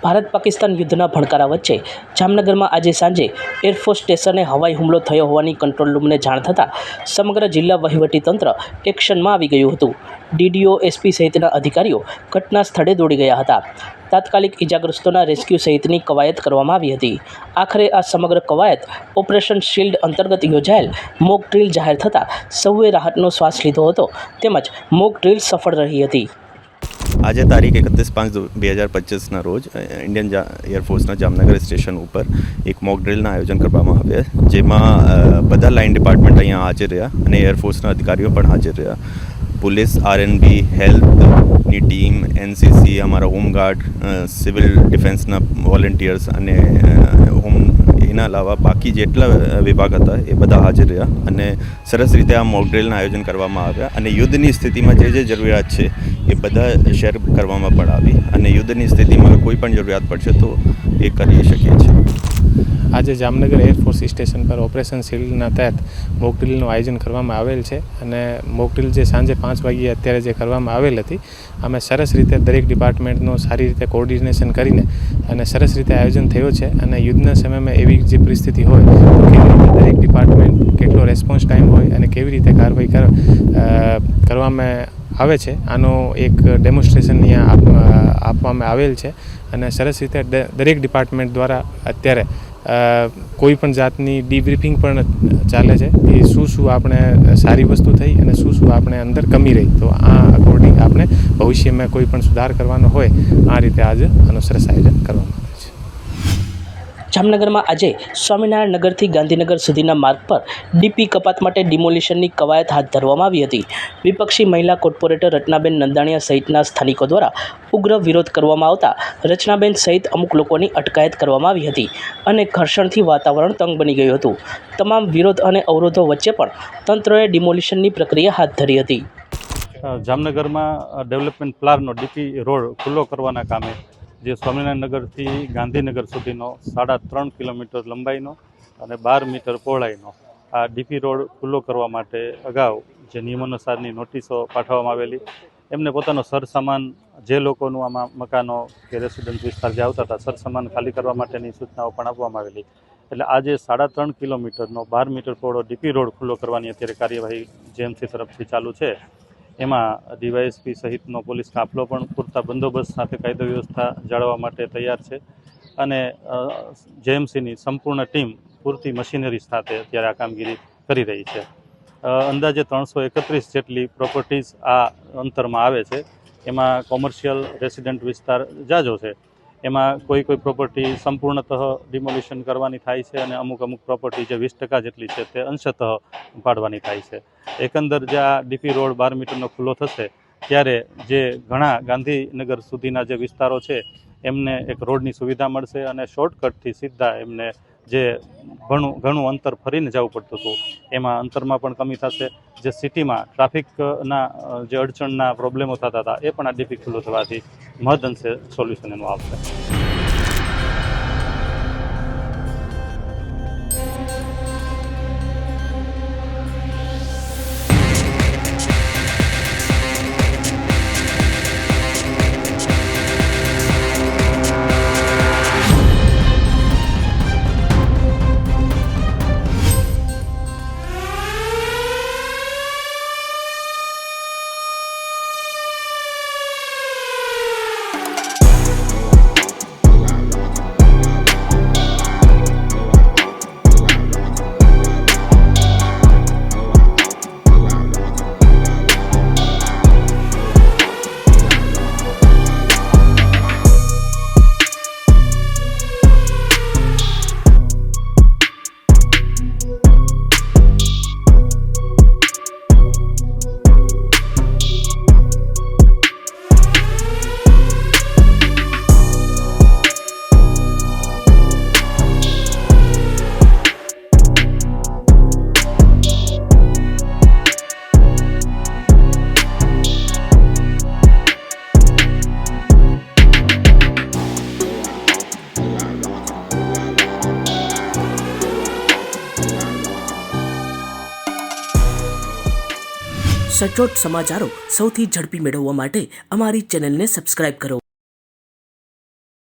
ભારત પાકિસ્તાન યુદ્ધના ભણકારા વચ્ચે જામનગરમાં આજે સાંજે એરફોર્સ સ્ટેશને હવાઈ હુમલો થયો હોવાની કંટ્રોલ રૂમને જાણ થતાં સમગ્ર જિલ્લા વહીવટીતંત્ર એક્શનમાં આવી ગયું હતું. ડીડીઓ, એસપી સહિતના અધિકારીઓ ઘટના સ્થળે દોડી ગયા હતા. તાત્કાલિક ઇજાગ્રસ્તોના રેસ્ક્યુ સહિતની કવાયત કરવામાં આવી હતી. આખરે આ સમગ્ર કવાયત ઓપરેશન શિલ્ડ અંતર્ગત યોજાયેલ મોક ડ્રીલ જાહેર થતાં સૌએ રાહતનો શ્વાસ લીધો હતો તેમજ મોક ડ્રીલ સફળ રહી હતી. આજે તારીખ 31/5/2025ના રોજ ઇન્ડિયન એરફોર્સના જામનગર સ્ટેશન ઉપર એક મોક ડ્રીલના આયોજન કરવામાં આવ્યા, જેમાં બધા લાઇન ડિપાર્ટમેન્ટ અહીંયા હાજર રહ્યા અને એરફોર્સના અધિકારીઓ પણ હાજર રહ્યા. પોલીસ, આરએનબી, હેલ્થની ટીમ, એનસીસી, અમારા હોમગાર્ડ, સિવિલ ડિફેન્સના વોલેન્ટિયર્સ અને એના અલાવા બાકી જેટલા વિભાગ હતા એ બધા હાજર રહ્યા અને સરસ રીતે આ મોક ડ્રીલના આયોજન કરવામાં આવ્યા અને યુદ્ધની સ્થિતિમાં જે જરૂરિયાત છે એ બધા શેર કરવામાં પણ આવી અને યુદ્ધની સ્થિતિમાં કોઈ પણ જરૂરિયાત પડશે તો એ કરી શકીએ છીએ. આજે જામનગર એરફોર્સ સ્ટેશન પર ઓપરેશન શિલ્ડના તહેત મોક ડ્રીલનું આયોજન કરવામાં આવેલ છે અને મોક ડ્રીલ જે સાંજે 5 વાગ્યે અત્યારે જે કરવામાં આવેલ હતી, અમે સરસ રીતે દરેક ડિપાર્ટમેન્ટનું સારી રીતે કોઓર્ડિનેશન કરીને અને સરસ રીતે આયોજન થયું છે અને યુદ્ધના સમયમાં એવી જે પરિસ્થિતિ હોય તો કેવી રીતે દરેક ડિપાર્ટમેન્ટ કેટલો રેસ્પોન્સ ટાઈમ હોય અને કેવી રીતે કાર્યવાહી કરવામાં આવે છે, આનો એક ડેમોન્સ્ટ્રેશન અહીંયા આપવામાં આવેલ છે અને સરસ રીતે દરેક ડિપાર્ટમેન્ટ દ્વારા અત્યારે કોઈ પણ જાતની ડીબ્રીફિંગ પણ ચાલે છે કે શું આપણે સારી વસ્તુ થઈ અને શું આપણે અંદર કમી રહી, તો આ અકોર્ડિંગ આપણે ભવિષ્યમાં કોઈ પણ સુધાર કરવાનો હોય આ રીતે આજે આનું સરસ આયોજન કરવામાં આવે છે. જામનગરમાં આજે સ્વામિનારાયણ નગરથી ગાંધીનગર સુધીના માર્ગ પર ડીપી કપાત માટે ડિમોલિશનની કવાયત હાથ ધરવામાં આવી હતી. વિપક્ષી મહિલા કોર્પોરેટર રચનાબેન નંદાણીયા સહિતના સ્થાનિકો દ્વારા ઉગ્ર વિરોધ કરવામાં આવતા રચનાબેન સહિત અમુક લોકોની અટકાયત કરવામાં આવી હતી અને ઘર્ષણથી વાતાવરણ તંગ બની ગયું હતું. તમામ વિરોધ અને અવરોધો વચ્ચે પણ તંત્રએ ડિમોલિશનની પ્રક્રિયા હાથ ધરી હતી. જામનગરમાં ડેવલપમેન્ટ પ્લાનનો ડીપી રોડ ખુલ્લો કરવાના કામે જે સ્વામિનારાયણ નગરથી ગાંધીનગર સુધીનો 3.5 કિલોમીટર લંબાઈનો અને 12 મીટર પહોળાઈનો આ ડીપી રોડ ખુલ્લો કરવા માટે અગાઉ જે નિયમાનુસારની નોટિસો પાઠવવામાં આવેલી, એમને પોતાનો સરસામાન જે લોકોનું આમાં મકાનો કે રેસિડન્ટ વિસ્તાર જે આવતા હતા સરસામાન ખાલી કરવા માટેની સૂચનાઓ પણ આપવામાં આવેલી. એટલે આજે 3.5 કિલોમીટરનો 12 મીટર પહોળો ડીપી રોડ ખુલ્લો કરવાની અત્યારે કાર્યવાહી જેએમસી તરફથી ચાલુ છે. એમાં ડીવાયએસપી સહિતનો પોલીસ કાફલો પણ પૂરતા બંદોબસ્ત સાથે કાયદો વ્યવસ્થા જાળવવા માટે તૈયાર છે અને જેએમસીની સંપૂર્ણ ટીમ પૂરતી મશીનરી સાથે અત્યારે આ કામગીરી કરી રહી છે. અંદાજે 331 જેટલી પ્રોપર્ટીઝ આ અંતરમાં આવે છે. એમાં કોમર્શિયલ રેસિડન્ટ વિસ્તાર જાજો છે. એમાં કોઈ પ્રોપર્ટી સંપૂર્ણતઃ ડિમોલિશન કરવાની થાય છે અને અમુક પ્રોપર્ટી જે 20% જેટલી છે તે અંશતઃ પાડવાની થાય છે. એકંદર જે આ ડીપી રોડ 12 મીટરનો ખુલ્લો થશે ત્યારે જે ઘણા ગાંધીનગર સુધીના જે વિસ્તારો છે એમને એક રોડની સુવિધા મળશે અને શોર્ટકટથી સીધા એમને જે ઘણું અંતર ફરીને જવું પડતું હતું એમાં અંતરમાં પણ કમી થશે. જે સિટીમાં ટ્રાફિકના જે અડચણના પ્રોબ્લેમો થતા હતા એ પણ આ ડીપી ખુલ્લો થવાથી મહદઅંશે સોલ્યુશન એનું આવશે. સચોટ સમાચારો સૌથી ઝડપી મેળવવા માટે અમારી ચેનલને સબસ્ક્રાઇબ કરો.